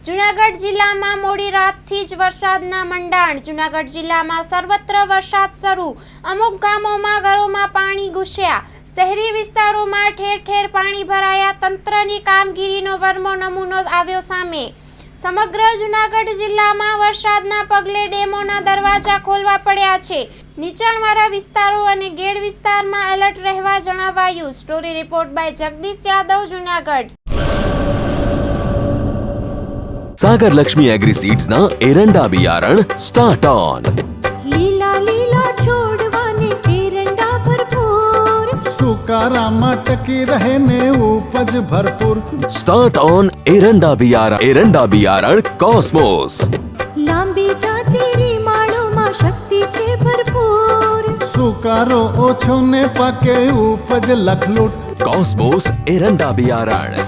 જૂનાગઢ જિલ્લામાં મોડી રાતથી જ વરસાદના મંડાણ. જૂનાગઢ જિલ્લામાં સર્વત્ર વરસાદ શરૂ. અમુક ગામોમાં ઘરોમાં પાણી ઘૂસ્યા. શહેરી વિસ્તારોમાં ઠેર ઠેર પાણી ભરાયા. તંત્રની કામગીરીનો વરમો નમૂનો આવ્યો સામે. સમગ્ર જૂનાગઢ જિલ્લામાં વરસાદના પગલે ડેમોના દરવાજા ખોલવા પડ્યા છે. નીચાણવાળા વિસ્તારો અને ગેડ વિસ્તારમાં એલર્ટ રહેવા જણાવાયું. Story report by Jagdish Yadav, Junagadh. Sagar Lakshmi Agriseeds ना एरंडा बियारण स्टार्ट ऑन. લીલા લીલા છોડવાને એરંડા ભરપૂર, સુકારામાં ટકી રહે ને ઉપજ ભરપૂર. स्टार्ट ऑन एरंडा बियारण कॉस्मोस. લાંબી જાચેરી માળોમાં શક્તિ છે ભરપૂર, સુકારો ઓછો ને પાકે ઉપજ લખલૂટ. कॉस्मोस एरंडा बियारण.